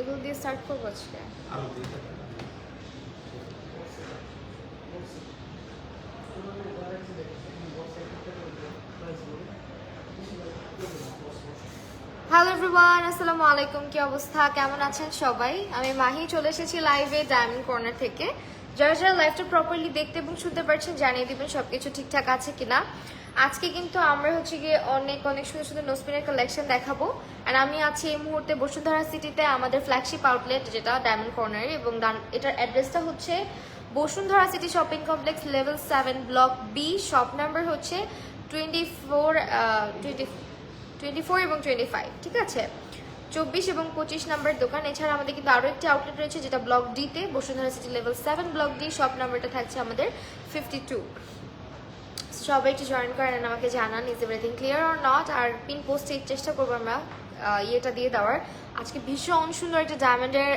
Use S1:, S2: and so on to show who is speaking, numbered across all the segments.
S1: এগুলো দিয়ে স্টার্ট করবো আজকে। হ্যালো এভরিওয়ান, আসসালামু আলাইকুম। কি অবস্থা, কেমন আছেন সবাই? আমি মাহি চলে এসেছি লাইভে ডায়মন্ড কর্নার থেকে। যারা যারা লাইভটা প্রপারলি দেখতে এবং শুনতে পারছেন জানিয়ে দিবেন সবকিছু ঠিকঠাক আছে কিনা। আজকে কিন্তু আমরা হচ্ছে গিয়ে অনেক অনেক সুন্দর সুন্দর নোসপিনের কালেকশন দেখাবো। আর আমি আছি এই মুহূর্তে বসুন্ধরা সিটিতে, আমাদের ফ্ল্যাগশিপ আউটলেট যেটা ডায়মন্ড কর্নারে, এবং এটার অ্যাড্রেসটা হচ্ছে Bashundhara city shopping complex level 7 block B, shop number হচ্ছে 24 এবং 25, ঠিক আছে? 24 এবং 25 নাম্বার দোকান। এছাড়া আমাদের কিন্তু আরও একটি আউটলেট রয়েছে যেটা ব্লক ডিতে, Bashundhara city level 7 block D, shop নাম্বারটা থাকছে আমাদের 52। সবাই একটু জয়েন করেন, আমাকে জানান is everything clear or not. আর পিন পোস্টে চেষ্টা করবো আমরা ইয়েটা দিয়ে দেওয়ার। আজকে ভীষণ সুন্দর একটা ডায়মন্ডের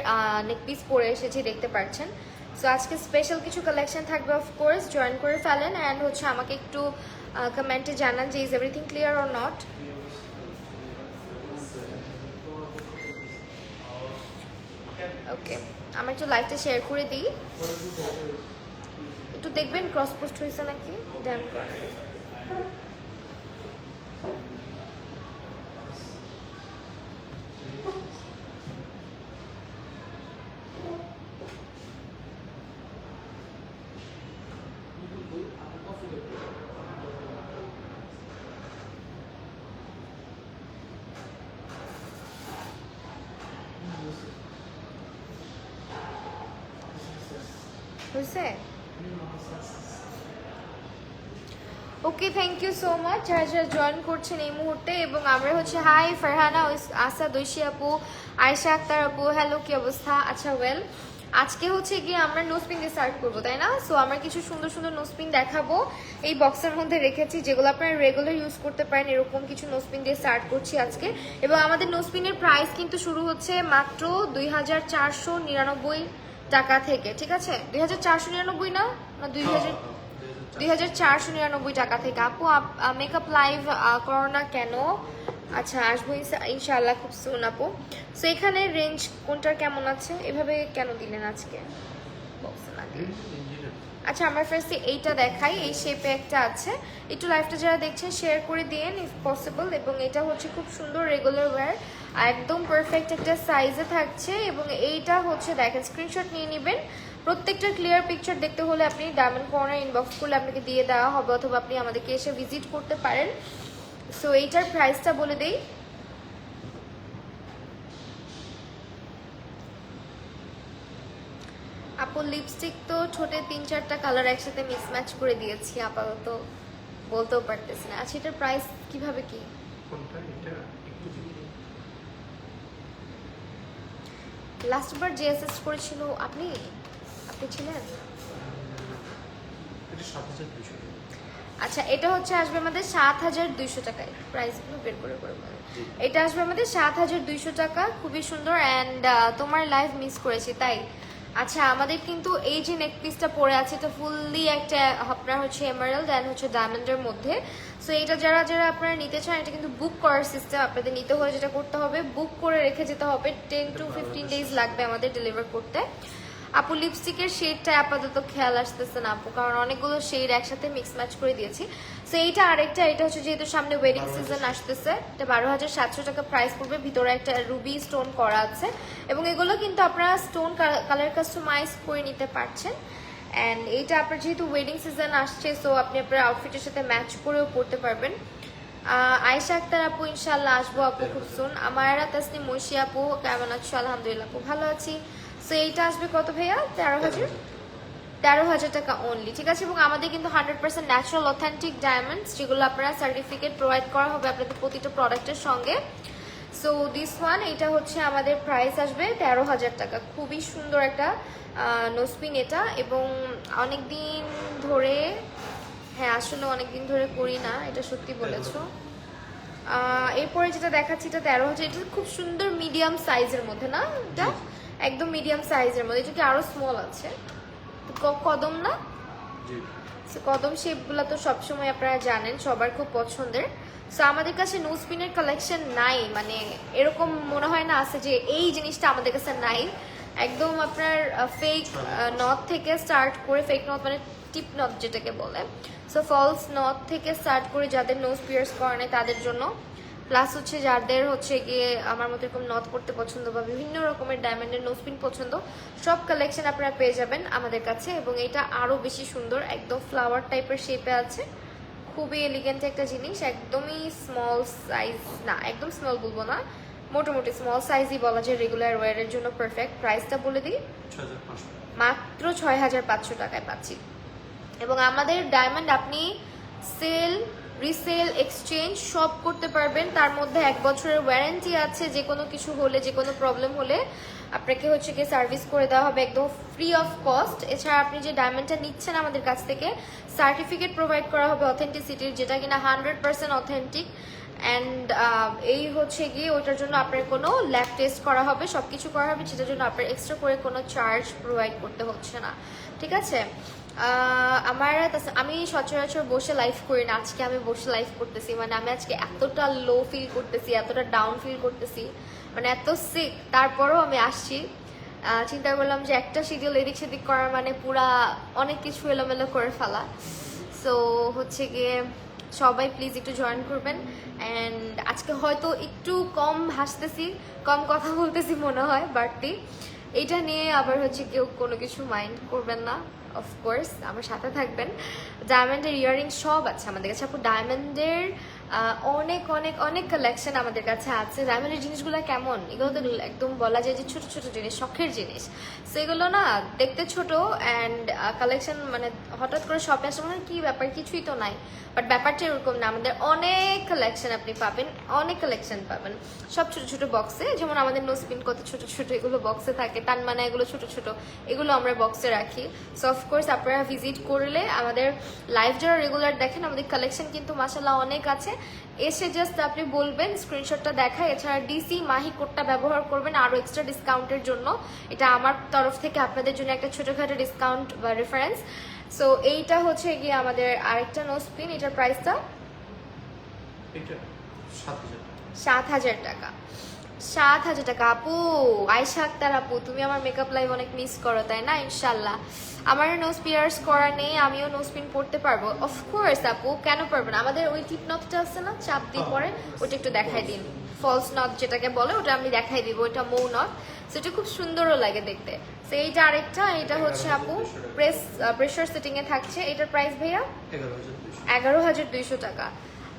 S1: নেকপিস পরে এসেছি, দেখতে পাচ্ছেন। সো আজকে স্পেশাল কিছু কালেকশন থাকবে, অফকোর্স জয়েন করে ফেলেন। অ্যান্ড হচ্ছে আমাকে একটু কমেন্টে জানান যে is everything clear or not. Okay, আমি একটু লাইভটা শেয়ার করে দিই, একটু দেখবেন ক্রস পোস্ট হয়েছে নাকি। ড্যাম হয়েছে। ওকে, থ্যাংক ইউ সো মাচ যারা যারা জয়েন করছেন এই মুহূর্তে। এবং আমরা হচ্ছে হাই ফারহানা, আসাদ, ঐশী আপু, আয়েশা আক্তার আপু, হ্যালো কি অবস্থা? আচ্ছা ওয়েল, আজকে হচ্ছে গিয়ে আমরা নোসপিন দিয়ে স্টার্ট করবো, তাই না? সো আমরা কিছু সুন্দর সুন্দর নোসপিন দেখাবো, এই বক্সের মধ্যে রেখেছি যেগুলো আপনারা রেগুলার ইউজ করতে পারেন। এরকম কিছু নোসপিন দিয়ে স্টার্ট করছি আজকে। এবং আমাদের নোসপিনের প্রাইস কিন্তু শুরু হচ্ছে মাত্র 2499 টাকা থেকে, ঠিক আছে? 2499 না, 2499 টাকা থেকে। আপু মেকআপ লাইভ করো না কেন? আচ্ছা আসবো ইনশাআল্লাহ খুব সুন আপু। সো এখানে রেঞ্জ কোনটার কেমন আছে, এভাবে কেন দিলেন আজকে বক্সে লাগে? আচ্ছা আমরা ফার্স্টে এইটা দেখাই, এই শেপে একটা আছে। একটু লাইভটা যারা দেখছেন শেয়ার করে দিন ইফ পসিবল। এবং এটা হচ্ছে খুব সুন্দর রেগুলার ওয়্যার, একদম পারফেক্ট একটা সাইজে থাকছে। এবং এইটা হচ্ছে দেখেন, স্ক্রিনশট নিয়ে নেবেন। প্রত্যেকটা ক্লিয়ার পিকচার দেখতে হলে আপনি ডায়মন্ড কর্নার ইনবক্স করলে আপনাকে দিয়ে দেওয়া হবে, অথবা আপনি আমাদেরকে এসে ভিজিট করতে পারেন। সো এইটার প্রাইসটা বলে দেই। আপু লিপস্টিক তো ঠোঁটে 3-4টা কালার একসাথে মিসম্যাচ করে দিয়েছি, আপাতত বলতেও পারতেছি না। আচ্ছা এটার প্রাইস কিভাবে কি? লাস্ট বার যে অ্যাসেস্ট করেছিল আপনি ছিলেন? আচ্ছা এটা হচ্ছে আসবে আমাদের 7200 টাকায়। প্রাইসগুলো বের করে করে বলে, এটা আসবে আমাদের 7200 টাকা। খুবই সুন্দর। অ্যান্ড তোমার লাইভ মিস করেছি তাই। আচ্ছা আমাদের কিন্তু এই যে নেক পিসটা পরে আছে এটা ফুললি একটা আপনার হচ্ছে এমারাল্ড অ্যান্ড হচ্ছে ডায়মন্ডের মধ্যে। সো এটা যারা যারা আপনারা নিতে চান, এটা কিন্তু বুক করার সিস্টেম। আপনাদের নিতে হলে যেটা করতে হবে, বুক করে রেখে যেতে হবে। 10 to 15 ডেজ লাগবে আমাদের ডেলিভার করতে। আপু লিপস্টিকের শেডটা আপাতত খেয়াল আসতেছে না আপু, কারণ অনেকগুলো শেড একসাথে মিক্স ম্যাচ করে দিয়েছি। সো এইটা আরেকটা, এটা হচ্ছে যেহেতু সামনে ওয়েডিং সিজন আসতেছে, এটা 12,700 টাকা প্রাইস পড়বে। ভিতরে একটা রুবি স্টোন করা আছে, এবং এগুলো কিন্তু আপনারা স্টোন কালার কাস্টমাইজ করে নিতে পারছেন। অ্যান্ড এইটা আপনার যেহেতু ওয়েডিং সিজন আসছে, সো আপনি আপনার আউটফিটের সাথে ম্যাচ করেও পরতে পারবেন। আয়েশা আক্তার আপু ইনশাল্লাহ আসবো আপু খুব সুন। আমার তাসনিম মৈশি আপু কেমন আছো? আলহামদুলিল্লাহ আপু ভালো আছি। সো এইটা আসবে কত ভাইয়া? 13,000 টাকা অনলি, ঠিক আছে? এবং আমাদের কিন্তু 100% ন্যাচারাল অথেন্টিক ডায়মন্ডস, যেগুলো আপনারা সার্টিফিকেট প্রোভাইড করা হবে আপনাদের প্রতিটা প্রোডাক্টের সঙ্গে। সো দিস ওয়ান, এটা হচ্ছে আমাদের প্রাইস আসবে 13,000 টাকা। খুবই সুন্দর একটা নোসপিন এটা। এবং অনেক দিন ধরে, হ্যাঁ আসলে অনেকদিন ধরে করি না, এটা সত্যি বলেছো। এরপরে যেটা দেখাচ্ছি এটা 13,000। এটা খুব সুন্দর মিডিয়াম সাইজের মধ্যে না, এটা একদম মিডিয়াম সাইজের মধ্যে। এটা কি আরো স্মল আছে? কদম না? সো কদম শেপগুলো তো সবসময় আপনারা জানেন সবার খুব পছন্দের। সো আমাদের কাছে নো স্পিনের কালেকশন নাই, মানে এরকম মনে হয় না আছে যে এই জিনিসটা আমাদের কাছে নাই। একদম আপনার ফেক নথ থেকে স্টার্ট করে, ফেক নথ মানে টিপ নথ যেটাকে বলে, সো ফলস নথ থেকে স্টার্ট করে যাদের নোজ পিয়ার্স করা নেই তাদের জন্য, প্লাস হচ্ছে যাদের হচ্ছে গিয়ে আমার মতো এরকম নথ করতে পছন্দ বা বিভিন্ন রকমের ডায়মন্ডের নোজ পিন পছন্দ, সব কালেকশন আপনারা পেয়ে যাবেন আমাদের কাছে। এবং এটা আরও বেশি সুন্দর, একদম ফ্লাওয়ার টাইপের শেপে আছে, খুবই এলিগেন্ট একটা জিনিস, একদমই স্মল সাইজ না, একদম স্মল বলবো না, মোটামুটি স্মল সাইজই বলা যায়, রেগুলার ওয়ারের জন্য পারফেক্ট। প্রাইসটা বলে দিই, মাত্র 6500 টাকায় পাচ্ছি। এবং আমাদের ডায়মন্ড আপনি সেল, রিসেল, এক্সচেঞ্জ সব করতে পারবেন, তার মধ্যে 1 বছরের ওয়ারেন্টি আছে। যে কোনো কিছু হলে, যে কোনো প্রবলেম হলে আপনাকে হচ্ছে কি সার্ভিস করে দেওয়া হবে একদম ফ্রি অফ কস্ট। এছাড়া আপনি যে ডায়মন্ডটা নিচ্ছেন আমাদের কাছ থেকে সার্টিফিকেট প্রোভাইড করা হবে অথেন্টিসিটির, যেটা কিনা 100% অথেন্টিক। অ্যান্ড এই হচ্ছে গিয়ে ওইটার জন্য আপনার কোনো ল্যাব টেস্ট করা হবে, সব কিছু করা হবে, যেটার জন্য আপনার এক্সট্রা করে কোনো চার্জ প্রোভাইড করতে হচ্ছে না, ঠিক আছে? আমি সচরাচর বসে লাইভ করি না, আজকে আমি বসে লাইভ করতেছি, মানে আমি আজকে এতটা লো ফিল করতেছি, এতটা ডাউন ফিল করতেছি, মানে এত সিক, তারপরেও আমি আসছি। চিন্তা করলাম যে একটা শিডিউল এদিক সেদিক করার মানে পুরা অনেক কিছু এলোমেলো করে ফেলা। সো হচ্ছে গিয়ে সবাই প্লিজ একটু জয়েন করবেন। অ্যান্ড আজকে হয়তো একটু কম হাসতেছি, কম কথা বলতেছি মনে হয় বাড়তি, এইটা নিয়ে আবার হচ্ছে কেউ কোনো কিছু মাইন্ড করবেন না, অফকোর্স আমার সাথে থাকবেন। ডায়মন্ডের ইয়াররিং সব আছে আমাদের কাছে আপু, ডায়মন্ডের অনেক অনেক অনেক কালেকশন আমাদের কাছে আছে। ডায়মন্ডের জিনিসগুলো কেমন, এগুলো তো একদম বলা যায় যে ছোট ছোট জিনিস, শখের জিনিস, সেগুলো না দেখতে ছোট অ্যান্ড কালেকশন মানে হঠাৎ করে শপে আসলে মানে কি ব্যাপার, কিছুই তো নাই, বাট ব্যাপারটা এরকম না। আমাদের অনেক কালেকশন আপনি পাবেন, অনেক কালেকশন পাবেন, সব ছোট ছোট বক্সে। যেমন আমাদের নোসপিন কত ছোট ছোট, এগুলো বক্সে থাকে, তার মানে এগুলো ছোট ছোট, এগুলো আমরা বক্সে রাখি। সো অফকোর্স আপনারা ভিজিট করলে, আমাদের লাইভ যারা রেগুলার দেখেন, আমাদের কালেকশন কিন্তু মাশাআল্লাহ অনেক আছে। এসে জাস্ট আপনি বলবেন, স্ক্রিনশটটা দেখায়, এছাড়া ডিসি মাহি কোডটা ব্যবহার করবেন আরও এক্সট্রা ডিসকাউন্টের জন্য। এটা আমার তরফ থেকে আপনাদের জন্য একটা ছোটোখাটো ডিসকাউন্ট বা রেফারেন্স। সো এইটা হচ্ছে গিয়ে আমাদের আরেকটা নোসপিন, এটার প্রাইসটা 7000 টাকা। 7000 টাকা। আপু আয়শা আক্তার আপু, তুমি আমার মেকআপ লাইভ অনেক মিস করো তাই না? ইনশাল্লাহ আমার নোজ পিয়ার্স করা নেই, আমিও নোজ পিন পড়তে পারবো। অফকোর্স আপু, কেন পারবো না? আমাদের ওই টিপ নথটা আছে না, চাপ দিয়ে পরে, ওটা একটু দেখাই দিন, ফলস নথ যেটাকে বলে, ওটা আমি দেখাই দিব, ওটা মৌ নথ, সেটা খুব সুন্দরও লাগে দেখতে। তো এইটা আরেকটা, এটা হচ্ছে আপু প্রেশার সেটিং এ থাকছে, এটার প্রাইস ভাইয়া 11200 টাকা।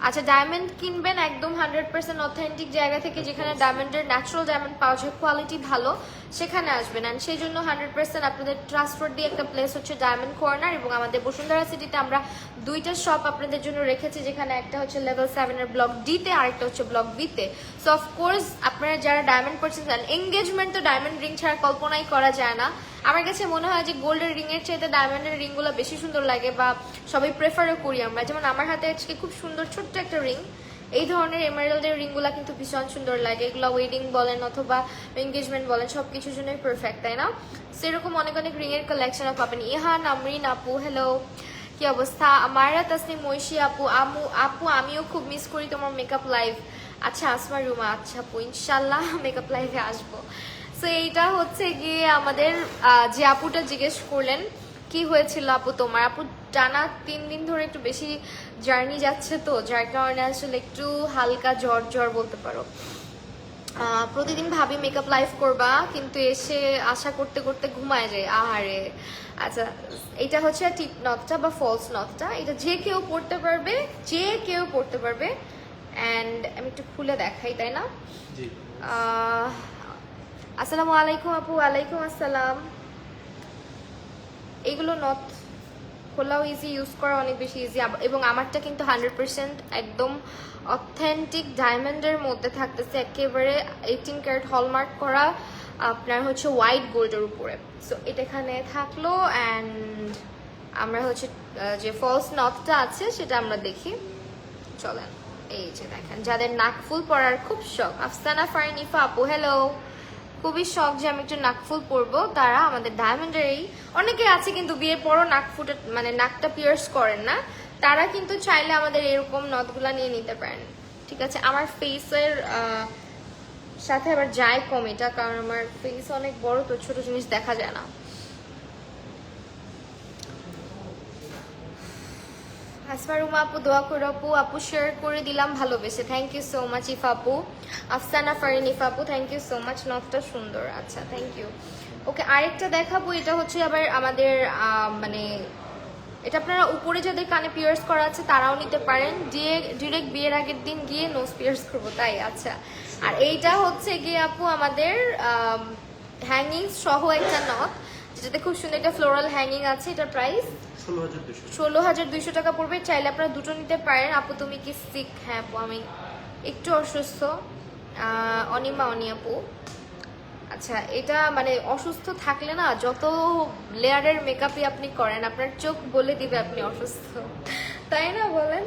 S1: আচ্ছা, ডায়মন্ড কিনবেন একদম 100% অথেন্টিক জায়গা থেকে, যেখানে ডায়মন্ডের ন্যাচারাল ডায়মন্ড পাওয়া যায়, কোয়ালিটি ভালো, সেখানে আসবেন। অ্যান্ড সেই জন্য 100% আপনাদের ট্রাস্টওয়ার্দি একটা প্লেস হচ্ছে ডায়মন্ড কর্নার। এবং আমাদের বসুন্ধরা সিটিতে আমরা 2টা শপ আপনাদের জন্য রেখেছি, যেখানে একটা হচ্ছে লেভেল 7 এর ব্লক ডিতে, আরেকটা হচ্ছে ব্লক বিতে। সো অফকোর্স আপনারা যারা ডায়মন্ড পারচেজ করেন, এঙ্গেজমেন্ট তো ডায়মন্ড রিং ছাড়া কল্পনাই করা যায় না। আমার কাছে মনে হয় যে গোল্ডের রিংয়ের চাইতে ডায়মন্ডের রিংগুলো বেশি সুন্দর লাগে, বা সবাই প্রেফারও করি আমরা। যেমন আমার হাতে আজকে খুব সুন্দর ছোট্ট একটা রিং, এই ধরনের এমারাল্ডের রিংগুলো কিন্তু ভীষণ সুন্দর লাগে, এগুলো ওয়েডিং বলেন অথবা এঙ্গেজমেন্ট বলেন, সব কিছুর জন্যই পারফেক্ট, তাই না? সেরকম অনেক অনেক রিংয়ের কালেকশন পাবেন। ইহান আমরিন আপু, হ্যালো, কি অবস্থা? মায়েরা তাসনিম মৈশি আপু, আপু আমিও খুব মিস করি তোমার মেকআপ লাইভ। আচ্ছা আসমা রুমা, আচ্ছা আপু ইনশাল্লাহ মেকআপ লাইভে আসবো। সো এইটা হচ্ছে গিয়ে আমাদের যে আপুটা জিজ্ঞেস করলেন কি হয়েছিল আপু তোমার, আপু টানা 3 দিন ধরে একটু বেশি জার্নি যাচ্ছে, তো যার কারণে আসলে একটু হালকা জ্বর জ্বর বলতে পারো। প্রতিদিন ভাবি মেকআপ লাইভ করবা, কিন্তু এসে আশা করতে করতে ঘুমায় যায়, আহারে। আচ্ছা, এটা হচ্ছে টিপ নথটা বা ফলস নথটা, এটা যে কেউ পড়তে পারবে, যে কেউ পড়তে পারবে। অ্যান্ড আমি একটু খুলে দেখাই, তাই না? আসসালামু আলাইকুম আপু। ওয়ালাইকুম আসসালাম। এগুলো নথ খোলাও ইজি, ইউজ করা অনেক বেশি ইজি। এবং আমারটা কিন্তু 100% একদম অথেন্টিক ডায়মন্ডের মধ্যে থাকতেছে, একেবারে 18 ক্যারেট হলমার্ক করা, আপনার হচ্ছে হোয়াইট গোল্ডের উপরে। সো এটা এখানে থাকলো। অ্যান্ড আমরা হচ্ছে যে ফলস নথটা আছে সেটা আমরা দেখি, চলেন। এই যে দেখেন, যাদের নাক ফুল পরার খুব শখ, আফসানা ফারিনিফা আপু, হ্যালো, খুবই শখ যে আমি একটু নাকফুল পরবো, তারা আমাদের ডায়মন্ডের এই অনেকে আছে কিন্তু বিয়ের পরও নাকফুটে মানে নাকটা পিয়ার্স করেন না, তারা কিন্তু চাইলে আমাদের এরকম নথগুলা নিয়ে নিতে পারেন। ঠিক আছে, আমার ফেসের সাথে আবার যায় কম এটা, কারণ আমার ফেস অনেক বড় তো ছোট জিনিস দেখা যায় না। আসমারুমা আপু দোয়া করে আপু, আপু শেয়ার করে দিলাম ভালোবেসে, thank you so much Ifa আপু। আফসানা ফারিন ইফা আপু, থ্যাংক ইউ সো মাচ, নথটা সুন্দর। আচ্ছা থ্যাংক ইউ। ওকে, আরেকটা দেখাবো, এটা হচ্ছে আবার আমাদের মানে এটা আপনারা উপরে যাদের কানে পিয়ার্স করা আছে তারাও নিতে পারেন, ডিরেক্ট বিয়ের আগের দিন গিয়ে নোজ পিয়ার্স করবো তাই। আচ্ছা, আর এইটা হচ্ছে গিয়ে আপু আমাদের হ্যাঙ্গিং সহ একটা নথ, যেটাতে খুব সুন্দর একটা ফ্লোরাল হ্যাঙ্গিং আছে। এটার প্রাইস 16,200 টাকা পড়বে। চাইলে আপনারা দুটো নিতে পারেন। আপু তুমি কি সিক? হ্যাঁ আপু আমি একটু অসুস্থ। অনিমা আপু, আচ্ছা এটা মানে অসুস্থ থাকলে না যত লেয়ারের মেকআপই আপনি করেন আপনার চোখ বলে দিবে আপনি অসুস্থ, তাই না বলেন?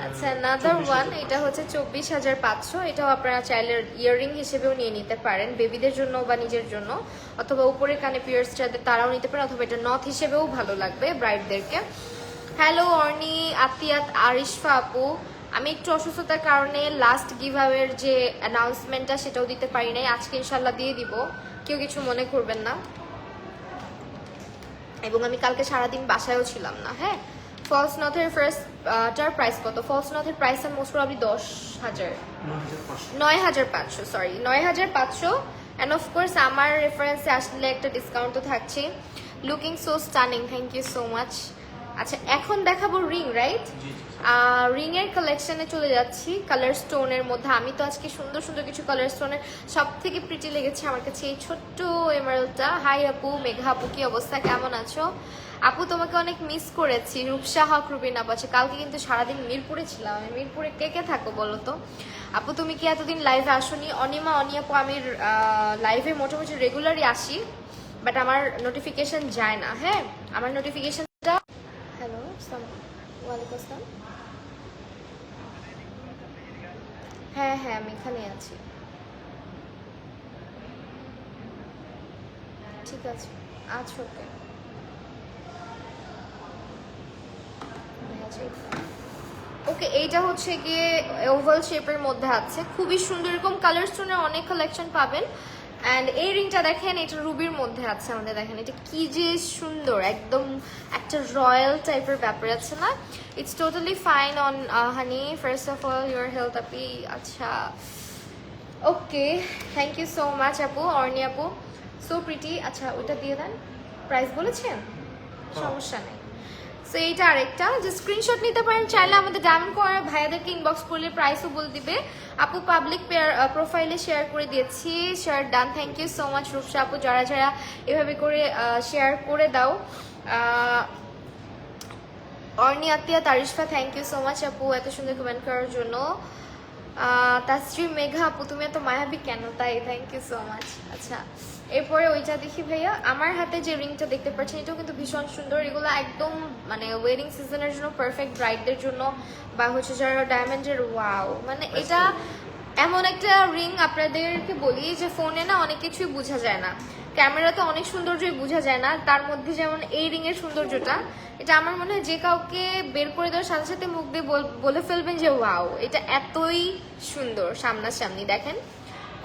S1: আচ্ছা নাদার ওয়ান, এটা হচ্ছে 24,500। এটাও আপনারা চাইলে ইয়াররিং হিসেবেও নিয়ে নিতে পারেন, বেবিদের জন্য বা নিজের জন্য, অথবা উপরে কানে পিয়ার্স যাদের তারাও নিতে পারেন, অথবা এটা নথ হিসেবেও ভালো লাগবে ব্রাইডদেরকে। হ্যালো অর্নি, আতিয়াত, আরিশফা আপু, আমি একটু অসুস্থতার কারণে লাস্ট গিভঅ্যাওয়ের যে অ্যানাউন্সমেন্টটা সেটাও দিতে পারি নাই, আজকে ইনশাল্লাহ দিয়ে দিব, কেউ কিছু মনে করবেন না। এবং আমি কালকে সারাদিন বাসায়ও ছিলাম না। হ্যাঁ, ফলস নথের ফার্স্টটার প্রাইস কত? ফলস নথের price most probably 10,000, 9,500, sorry 9,500। And of course আমার রেফারেন্সে আসলে একটা ডিসকাউন্ট তো থাকছে। Looking so stunning, thank you so much. আচ্ছা এখন দেখাবো রিং, রাইট? রিং এর কালেকশনে চলে যাচ্ছি কালার স্টোনের মধ্যে। আমি তো আজকে সুন্দর সুন্দর কিছু কালার স্টোনের, সব থেকে প্রিটি লেগেছে আমার কাছে এই ছোট্ট এমারেলটা। হাই আপু, মেঘা আপু, কি অবস্থা, কেমন আছো? আপু তোমাকে অনেক মিস করেছি। রূপসা হক, রুবিন আপু, আছে কালকে কিন্তু সারাদিন মিরপুরে ছিলাম আমি। মিরপুরে কে কে থাকো বলো তো? আপু তুমি কি এতদিন লাইভে আসোনি? অনিমা আপু, আমি লাইভে মোটামুটি রেগুলারই আসি, বাট আমার নোটিফিকেশন যায় না। হ্যাঁ, আমার নোটিফিকেশনটা, হ্যালো ওয়ালাইকুম আসসালাম, হ্যাঁ হ্যাঁ আমি এখানে আছি, ঠিক আছে আচ্ছা ওকে। ওকে, এইটা হচ্ছে গিয়ে ওভাল শেপের মধ্যে আছে, খুবই সুন্দর, এরকম কালার স্টোনের অনেক কালেকশন পাবেন। অ্যান্ড এই রিংটা দেখেন, এটা রুবির মধ্যে আছে আমাদের, দেখেন এটা কি যে সুন্দর, একদম একটা রয়্যাল টাইপের ব্যাপার আছে না? It's totally fine on honey, first of all your health আপি। আচ্ছা ওকে, থ্যাংক ইউ সো মাচ আপু, অর্নি আপু, সো প্রিটি। আচ্ছা ওটা দিয়ে দেন, প্রাইস বলেছেন, সমস্যা নেই। সো এইটা আরেকটা, যে স্ক্রিনশট নিতে পারেন, চাইলে আমাদের ডায়মন্ড করার ভাইয়াদেরকে ইনবক্স করলে প্রাইসও বলে দিবে। আপু পাবলিক প্রোফাইলে শেয়ার করে দিয়েছি, share done, thank you so much Rupsa আপু, যারা যারা এভাবে করে শেয়ার করে দাও। Orni, Atiya, Tarishfa, thank you so much আপু এত সুন্দর কমেন্ট করার জন্য। তাসরি, মেঘা আপু তুমি এত মায়াবী কেন? তাই, থ্যাংক ইউ সো মাচ। আচ্ছা এরপরে ওইটা দেখি ভাইয়া, আমার হাতে যে রিংটা দেখতে পাচ্ছেন এটাও কিন্তু ভীষণ সুন্দর। এগুলো একদম মানে ওয়েডিং সিজনের জন্য পারফেক্ট, ব্রাইডদের জন্য বা হচ্ছে যারা ডায়মন্ডের, ওয়াও মানে এটা এমন একটা রিং। আপনাদেরকে বলি যে ফোনে না অনেক কিছুই বোঝা যায় না, ক্যামেরাতে অনেক সৌন্দর্যই বোঝা যায় না, তার মধ্যে যেমন এই রিং এর সৌন্দর্যটা, এটা আমার মনে হয় যে কাউকে বের করে দেওয়ার সাথে সাথে মুখ দিয়ে বলে ফেলবেন যে ওয়াও এটা এতই সুন্দর। সামনাসামনি দেখেন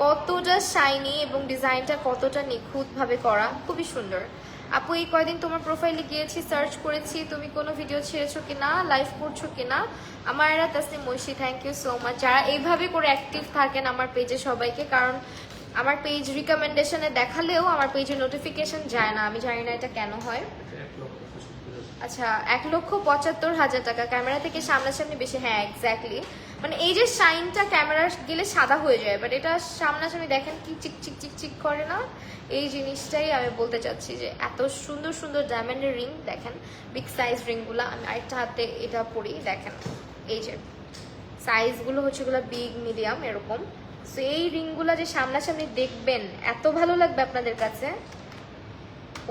S1: কতটা শাইনি এবং ডিজাইনটা কতটা নিখুঁত ভাবে করা, খুবই সুন্দর। আপু এই কয়দিন তোমার প্রোফাইলে গিয়েছি, সার্চ করেছি, তুমি কোনো ভিডিও ছেড়েছো কিনা, লাইভ করছো কিনা? আমার এরা Tasnim Maishi, thank you so much, যারা এইভাবে করে অ্যাক্টিভ থাকেন আমার পেজে সবাইকে, কারণ আমার পেজ রিকমেন্ডেশনে দেখালেও আমার পেজে নোটিফিকেশন যায় না, আমি জানি না এটা কেন হয়। আচ্ছা 1,75,000 টাকা, ক্যামেরা থেকে সামনাসামনি বেশি, হ্যাঁ এক্স্যাক্টলি, মানে এই যে শাইনটা ক্যামেরা গেলে সাদা হয়ে যায়, বাট এটা সামনাসামনি দেখেন কি চিকচিক চিকচিক করে না, এই জিনিসটাই আমি বলতে চাচ্ছি যে এত সুন্দর সুন্দর ডায়মন্ডের রিং দেখেন, বিগ সাইজ রিংগুলো। আমি আরেকটা হাতে এটা পরি, দেখেন এই যে সাইজগুলো হচ্ছে এগুলো বিগ মিডিয়াম এরকম। সো এই রিংগুলো যে সামনাসামনি দেখবেন এত ভালো লাগবে আপনাদের কাছে,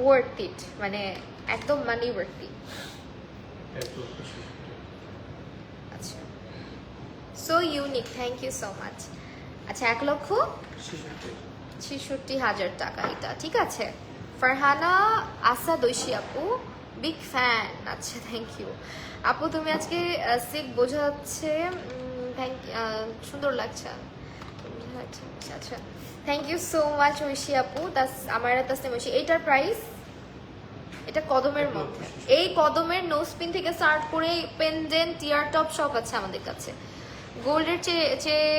S1: ওয়ার্থ ইট, মানে একদম মানি ওয়ার্থি। আচ্ছা so unique, thank you so much. আচ্ছা 1,66,000 ৬৬,০০০ টাকা এটা, ঠিক আছে। ফারহানা আসাদ ঐশী আপু, বিগ ফ্যান। আচ্ছা, থ্যাংক ইউ আপু, তুমি আজকে সিক বোঝা যাচ্ছে, থ্যাংক সুন্দর লাগছে। আচ্ছা, thank you so much Oishi আপু। আমার তাসনিম ঐশী। এইটার প্রাইস, এটা কদমের মধ্যে, এই কদমের নোজপিন থেকে স্টার্ট করে পেন্ডেন্ট, টিয়ার টপ সব আছে আমাদের কাছে। গোল্ডের চেয়ে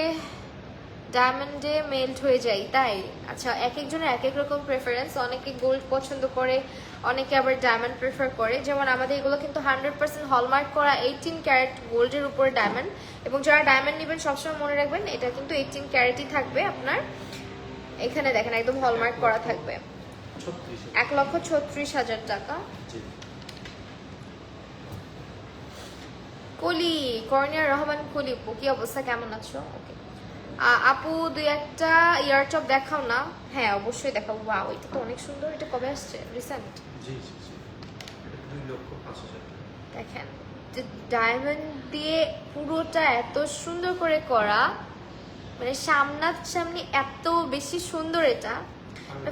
S1: ডায়মন্ডে মেল্ট হয়ে যায়, তাই? আচ্ছা, এক একজনের এক এক রকম প্রেফারেন্স। অনেকে গোল্ড পছন্দ করে, অনেকে আবার ডায়মন্ড প্রেফার করে। যেমন আমাদের এগুলো কিন্তু 100% হলমার্ক করা 18 ক্যারেট গোল্ডের উপরে ডায়মন্ড। এবং যারা ডায়মন্ড নেবেন সবসময় মনে রাখবেন এটা কিন্তু 18 ক্যারেটই থাকবে আপনার। এখানে দেখেন একদম হলমার্ক করা থাকবে। 1,36,০০০ টাকা। কলি, কর্নিয়া রহমান কলি, কি অবস্থা, কেমন আছো? ওকে আপু, দুই একটা ইয়ার টপ দেখাও না। হ্যাঁ, অবশ্যই দেখাবো। ওয়াও, এটা তো অনেক সুন্দর। এটা কবে আসছে? রিসেন্ট। দেখেন যে ডায়মন্ড দিয়ে পুরোটা এত সুন্দর করে করা, মানে সামনাসামনি এত বেশি সুন্দর। এটা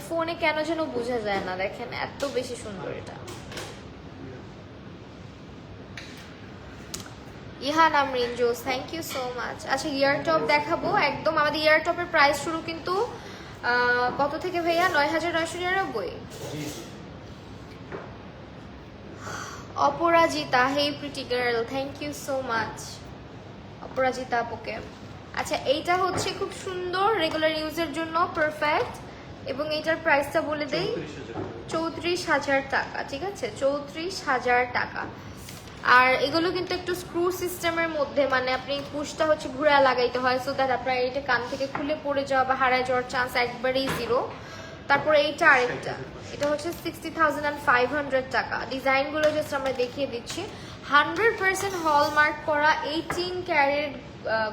S1: ফোনে কেন যেন বোঝা যায় না। দেখেন এত বেশি সুন্দর এটা। ইহান আমরিন জোস, থ্যাংক ইউ সো মাচ। আচ্ছা, ইয়ার টপ দেখাবো একদম। আমাদের ইয়ার টপের প্রাইস শুরু কিন্তু কত থেকে ভাইয়া? 9,999। Aparajita, hey pretty girl, thank you so much Aparajita আপুকে। আচ্ছা, এইটা হচ্ছে খুব সুন্দর, রেগুলার ইউজের জন্য পারফেক্ট। এবং এইটার প্রাইসটা বলে দেই, 34,000 টাকা, ঠিক আছে? 34,000 টাকা। আর এগুলো কিন্তু একটু স্ক্রু সিস্টেমের মধ্যে, মানে আপনি পুশটা হচ্ছে ঘুরে লাগাইতে হয়, সো দ্যাট আপনার এটা কান থেকে খুলে পড়ে যাওয়া বা হারায় যাওয়ার চান্স একবারেই জিরো। তারপরে এইটা আরেকটা, এটা হচ্ছে 60,500 টাকা। ডিজাইনগুলো জাস্ট আমরা দেখিয়ে দিচ্ছি। 100% হলমার্ক করা 18 ক্যারেট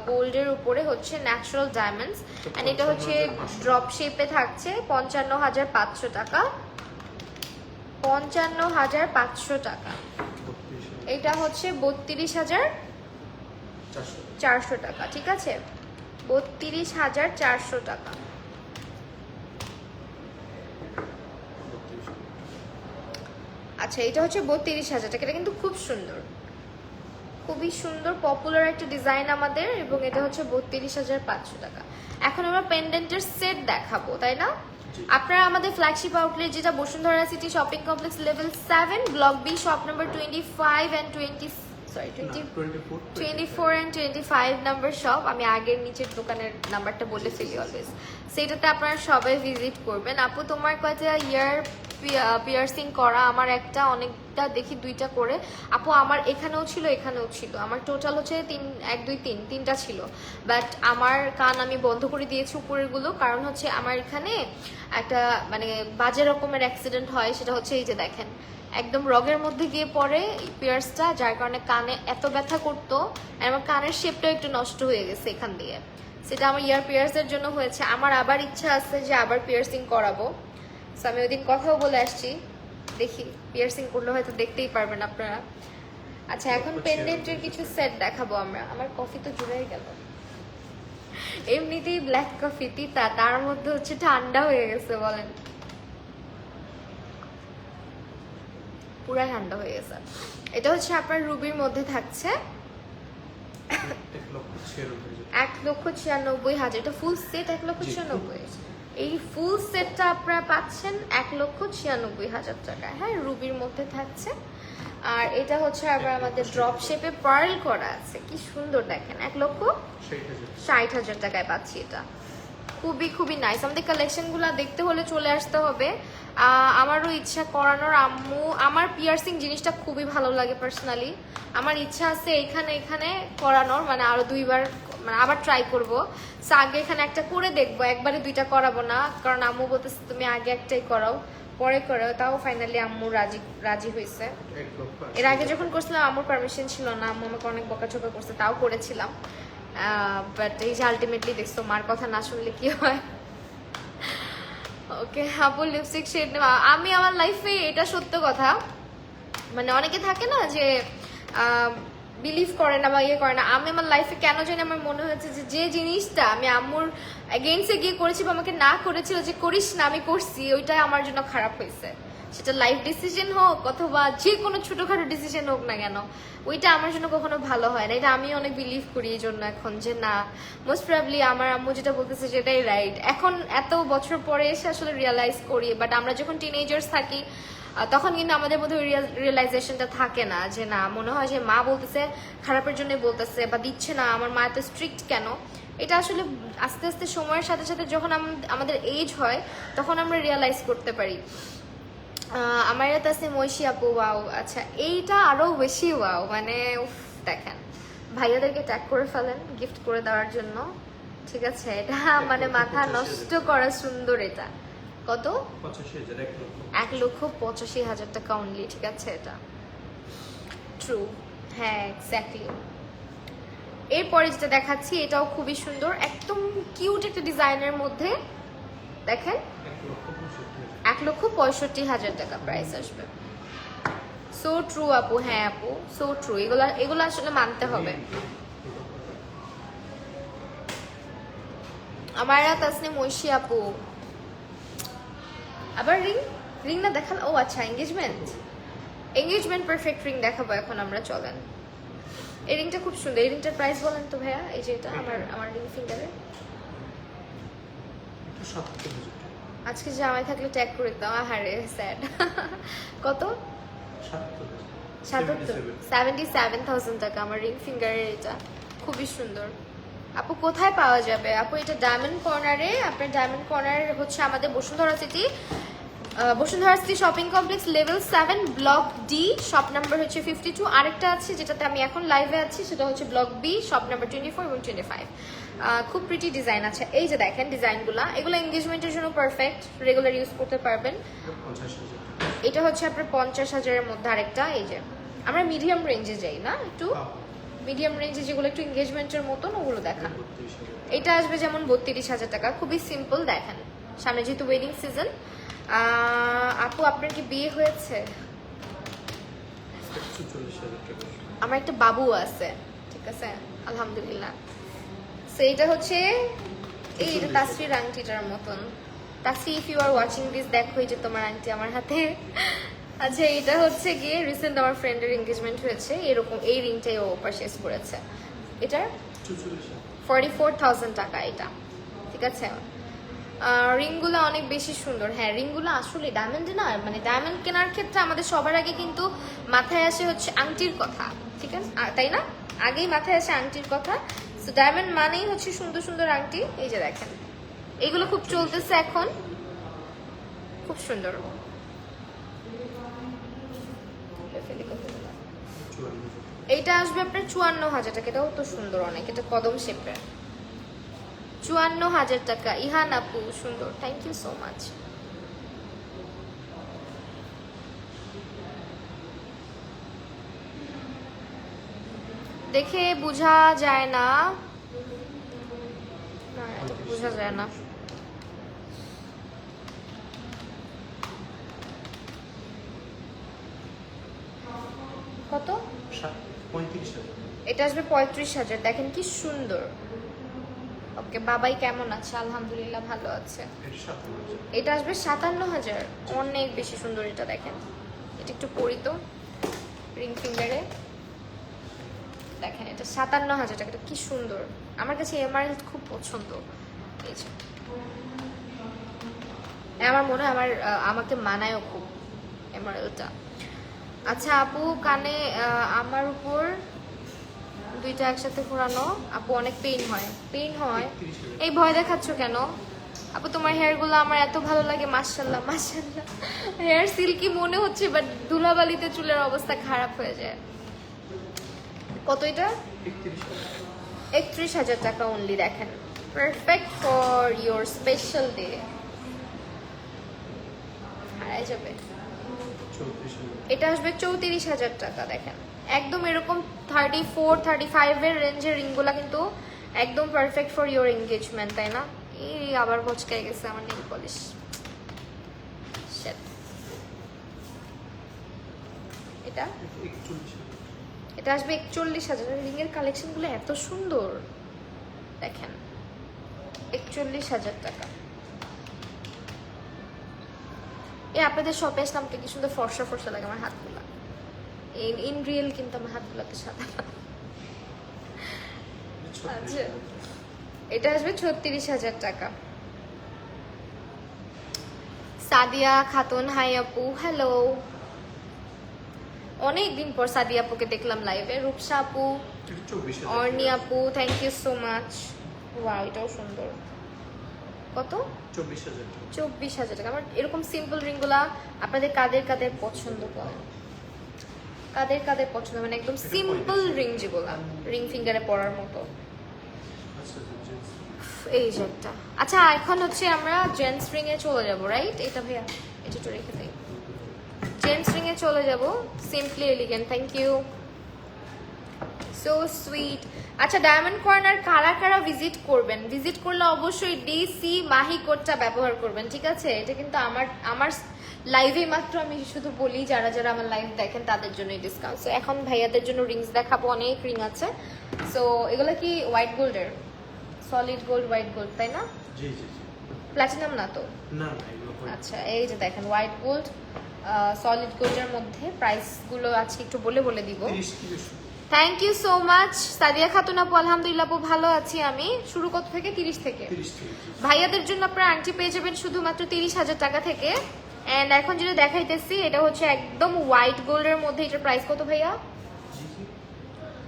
S1: গোল্ডের উপরে হচ্ছে ন্যাচারাল ডায়মন্ডস। এন্ড এটা হচ্ছে ড্রপ শেপে থাকছে। 55,500 টাকা। 55,500 টাকা। এটা হচ্ছে 32,400 টাকা, ঠিক আছে? 32,400 টাকা। আচ্ছা, এটা হচ্ছে 32,000 টাকা। এটা কিন্তু খুব সুন্দর, খুবই সুন্দর, পপুলার একটা ডিজাইন আমাদের। এবং এটা হচ্ছে 32,500 টাকা। এখন আমরা পেন্ডেন্টের সেট দেখাবো, তাই না? আপনারা আমাদের ফ্ল্যাগশিপ আউটলেট, যেটা Bashundhara city shopping complex level 7 block B, shop number 24 and 25 number shop. আমি আগের নিচের দোকানের নাম্বারটা বলে ফেলি অলওয়েজ। সেটাতে আপনারা সবাই ভিজিট করবেন। আপু, তোমার কয়টা ইয়ার পিয়ার্সিং করা? আমার একটা, অনেকটা দেখি 2টা করে। আপু, আমার এখানেও ছিল, এখানেও ছিল। আমার টোটাল হচ্ছে 3টা ছিল। বাট আমার কান আমি বন্ধ করে দিয়েছি উপরের গুলো, কারণ হচ্ছে আমার এখানে একটা মানে বাজে রকমের অ্যাক্সিডেন্ট হয়। সেটা হচ্ছে এই যে দেখেন, একদম রগের মধ্যে গিয়ে পড়ে পিয়ার্সটা, যার কারণে কানে এত ব্যথা করতো। আর আমার কানের শেপটাও একটু নষ্ট হয়ে গেছে এখান দিয়ে। সেটা আমার ইয়ার পিয়ার্সের জন্য হয়েছে। আমার আবার ইচ্ছা আছে যে আবার পিয়ার্সিং করাবো। সো আমি ওই দিন কথাও বলে আসছি, দেখি পিয়ার্সিং করলে হয়তো দেখতেই পারবেন আপনারা। আচ্ছা, এখন পেন্ডেন্টের কিছু সেট দেখাবো আমরা। আমার কফি তো জুড়াই গেল। এমনিতেই ব্ল্যাক কফি তিতা, তার মধ্যে হচ্ছে ঠান্ডা হয়ে গেছে, বলেন পুরা ঠান্ডা হয়ে গেছে। এটা হচ্ছে আপনার রুবির মধ্যে থাকছে 1,96,000। এটা ফুল সেট 1,96,000। এই ফুল সেটটা আপনারা পাচ্ছেন 1,96,000 টাকায়। হ্যাঁ, রুবির মধ্যে থাকছে। আর এটা হচ্ছে আবার আমাদের ড্রপ শেপে পার্ল করা আছে, কি সুন্দর দেখেন। 1,60,000 টাকায় পাচ্ছি এটা। খুবই খুবই নাইস। আমাদের কালেকশনগুলো দেখতে হলে চলে আসতে হবে। আমারও ইচ্ছা করানোর। আম্মু, আমার পিয়ার্সিং জিনিসটা খুবই ভালো লাগে পার্সোনালি। আমার ইচ্ছা আছে এখানে করানোর, মানে আরো 2বার, মানে আবার ট্রাই করবো। সো আগে এখানে একটা করে দেখবো, একবারে 2টা করাবো না, কারণ আম্মু বলতেছে তুমি আগে একটাই করাও, পরে করাও। তাও ফাইনালি আম্মু রাজি হয়েছে। এর আগে যখন করছিলাম আম্মুর পারমিশন ছিল না, আম্মু আমাকে অনেক বকাঝকা করছে, তাও করেছিলাম। বাট এই যে আলটিমেটলি দেখছো, মার কথা না শুনলে কি হয়। ওকে আপু, লিপস্টিক শেড নেওয়া, আমি আমার লাইফে এটা সত্য কথা, মানে অনেকে থাকে না যে বিলিভ করে না বা ইয়ে করে না। আমি আমার লাইফে কেন জানি আমার মনে হয়েছে যে যে জিনিসটা আমি আম্মুর এগেইনস্টে গিয়ে করেছি বা আমাকে না করেছিল যে করিস না, আমি করছি, ওইটাই আমার জন্য খারাপ হয়েছে। সেটা লাইফ ডিসিশন হোক অথবা যে কোনো ছোটখাটো ডিসিশন হোক না কেন, ওইটা আমার জন্য কখনো ভালো হয় না। এটা আমি অনেক বিলিভ করি এই জন্য এখন যে না, মোস্ট প্রবাবলি আমার আম্মু যেটা বলতেছে সেটাই রাইট। এখন এত বছর পরে এসে আসলে রিয়েলাইজ করি, বাট আমরা যখন টিনেজার্স থাকি তখন কিন্তু আমাদের মধ্যে রিয়েলাইজেশনটা থাকে না, যে না মনে হয় যে মা বলতেছে খারাপের জন্য বলতেছে বা দিচ্ছে না, আমার মা এত স্ট্রিক্ট কেন। এটা আসলে আস্তে আস্তে সময়ের সাথে সাথে যখন আমাদের এজ হয় তখন আমরা রিয়েলাইজ করতে পারি। আমার কাছে মৈশি আপু ওয়াও, আচ্ছা এইটা আরো বেশি ওয়াও, মানে উফ দেখেন ভাইয়াদেরকে ট্যাগ করে ফেলেন গিফট করে দেওয়ার জন্য, ঠিক আছে? এটা মানে মাথা নষ্ট করা সুন্দর। এটা কত? 1,85,000 টাকা অনলি, ঠিক আছে? এটা ট্রু, হ্যাঁ এক্স্যাক্টলি। এরপরে যেটা দেখাচ্ছি এটাও খুবই সুন্দর, একদম কিউট একটা ডিজাইনের মধ্যে, দেখেন 1,65,000 টাকা প্রাইস আসবে। সো ট্রু আপু, হ্যাঁ আপু সো ট্রু। এগুলো আসলে মানতে হবে। আমার তাসনিম মৈশি আপু আবার রিং না দেখাল? ও আচ্ছা, এঙ্গেজমেন্ট পারফেক্ট রিং দেখাবো এখন আমরা, চলেন। এই রিংটা খুব সুন্দর। এই রিংটার প্রাইস বলেন তো ভাইয়া। এই যে এটা আমার রিং ফিঙ্গারে, আজকে জামাই থাকলে ট্যাগ করে দাও। আহারে স্যাড। কত? 77,000 টাকা আমার রিং ফিঙ্গারের। এটা খুবই সুন্দর আপু। কোথায় পাওয়া যাবে আপু? এটা ডায়মন্ড কর্নারে। আপনার ডায়মন্ড কর্নার হচ্ছে আমাদের Bashundhara city shopping complex level 7 block D, shop number হচ্ছে 52। আরেকটা আছে যেটাতে আমি এখন লাইভে আছি, সেটা হচ্ছে ব্লক বি, শপ নাম্বার 24 এবং 25। খুব প্রিটি ডিজাইন আছে। এই যে দেখেন ডিজাইনগুলো, এগুলো এঙ্গেজমেন্টের জন্য পারফেক্ট, রেগুলার ইউজ করতে পারবেন। এটা হচ্ছে আপনার 50,000-এর মধ্যে আরেকটা। এই যে আমরা মিডিয়াম রেঞ্জে যাই না, একটু মিডিয়াম রেঞ্জে যেগুলো একটু এঙ্গেজমেন্টের মতন ওগুলো দেখান। এটা আসবে যেমন 32,000 টাকা, খুবই সিম্পল। দেখেন সামনে যেহেতু ওয়েডিং সিজন। আপু আপনার কি বিয়ে হয়েছে? আমার একটা বাবু আছে, ঠিক আছে আলহামদুলিল্লাহ। সো এটা হচ্ছে এই এটা তাসরির আংটিটার মতন। Tasri if you are watching this, দেখো এই যে তোমার আংটি আমার হাতে। আচ্ছা এটা হচ্ছে গিয়ে রিসেন্ট আমার ফ্রেন্ডের এঙ্গেজমেন্ট হয়েছে, এরকম এই রিংটাই ও পারচেজ করেছে। এটার 44,000 টাকা এটা, ঠিক আছে? রিংগুলো অনেক বেশি সুন্দর। হ্যাঁ রিংগুলো আসলে ডায়মন্ড না, মানে ডায়মন্ড কেনার ক্ষেত্রে আমাদের সবার আগে কিন্তু মাথায় আসে হচ্ছে আংটির কথা, ঠিক আছে তাই না? আগেই মাথায় আসে আংটির কথা। সো ডায়মন্ড মানেই হচ্ছে সুন্দর সুন্দর আংটি। এই যে দেখেন এগুলো খুব চলতেছে এখন, খুব সুন্দর। এইটা আসবে আপনার 54,000 টাকা। এটাও তো সুন্দর অনেক, এটা কদম শেপের। 54,000 টাকা। ইহান আপু সুন্দর, থ্যাংক ইউ সো মাচ। দেখে বোঝা যায় না, বোঝা যায় না। কত?
S2: 35,000।
S1: এটা আসবে 35,000। দেখেন কি সুন্দর। ওকে বাবাই কেমন আছে? আলহামদুলিল্লাহ ভালো আছে। এটা আসবে 57,000, অনেক বেশি সুন্দর। এটা দেখেন, এটা একটু পরিত রিং ফিঙ্গারে, দেখেন এটা 57,000 টাকা। এটা কি সুন্দর, আমার কাছে এমারেল্ড খুব পছন্দ। এই যে আমার মনে হয় আমাকে মানায়ও খুব এমারেল্ডটা। আচ্ছা আপু কানে আমার উপর দুইটা একসাথে ঘোরানো আপু অনেক পেইন হয়। এই ভয় দেখাচ্ছ কেন আপু? তোমার হেয়ার গুলো আমার এত ভালো লাগে, মাশাআল্লাহ মাশাআল্লাহ। হেয়ার সিল্কি মনে হচ্ছে, বাট ধুলাবালিতে চুলের অবস্থা খারাপ হয়ে যায়। কত এটা? 31,000 টাকা অনলি। দেখেন perfect for your special day. হারাই যাবে। এটা আসবে 34,000 টাকা। দেখেন একদম এরকম 34-35 রেঞ্জের রিংগুলা কিন্তু একদম পারফেক্ট ফর ইয়োর এঙ্গেজমেন্ট, তাই না? এই আবার ভচকাই গেছে আমার নেল পলিশ। এটা এটা আসবে 41,000। রিংয়ের কালেকশনগুলো এত সুন্দর দেখেন, 41,000 টাকা। আপনাদের শপে আসলাম কি সুন্দর ফর্সা ফর্সা লাগে আমার হাতগুলা। ইন রিয়েল কিন্তু আমার হাতগুলাতে সাদা না। আচ্ছা, এটা আসবে 36,000 টাকা। সাদিয়া খাতুন, হাই আপু, হ্যালো। অনেকদিন পর সাদিয়া আপুকে দেখলাম লাইভে। রূপসা আপু, অর্নি আপু, thank you so much. Wow, এটাও সুন্দর। কত? 24,000 টাকা। আমার এরকম সিম্পল রিংগুলা আপনাদের কাদের কাদের পছন্দ করে? কাদের কাদের পছন্দ, মানে একদম সিম্পল রিং যেগুলা রিং ফিঙ্গারে পরার মতো। এই যে একটা। আচ্ছা, এখন হচ্ছে আমরা জেন্টস রিং এ চলে যাব, রাইট? এটা ভাইয়া এটা তো রেখে দেই। জেন্টস রিং এ চলে যাব। Simply elegant, thank you, so sweet. আচ্ছা, ডায়মন্ড কর্নার কারা কারা ভিজিট করবেন? ভিজিট করলে অবশ্যই ডিসি মাহি কোডটা ব্যবহার করবেন, ঠিক আছে? এটা কিন্তু আমার লাইভে মাত্র আমি শুধু বলি, যারা যারা আমার লাইভ দেখেন তাদের জন্য ডিসকাউন্ট। সো এখন ভাইয়াদের জন্য রিংস দেখাবো, অনেক রিং আছে। সো এগুলো কি হোয়াইট গোল্ডের? সলিড গোল্ড, হোয়াইট গোল্ড, তাই না?
S2: জি জি জি।
S1: প্ল্যাটিনাম না তো?
S2: না না, এগুলো
S1: আচ্ছা, এই যে দেখেন হোয়াইট গোল্ড, সলিড গোল্ডের মধ্যে প্রাইসগুলো আজকে একটু বলে বলে দিব।
S2: 30 থেকে শুরু।
S1: Thank you so much Sadia Khatun আপু। আলহামদুলিল্লাহ আপু, ভালো আছি আমি। শুরু কত থেকে? 30 থেকে।
S2: 30 থেকে।
S1: ভাইয়াদের জন্য আপনারা আংটি পেয়ে যাবেন শুধুমাত্র 30,000 টাকা থেকে। এন্ড এখন যেটা দেখাইতেছি এটা হচ্ছে একদম হোয়াইট গোল্ডের মধ্যে। এটার প্রাইস কত ভাইয়া?
S2: জি জি।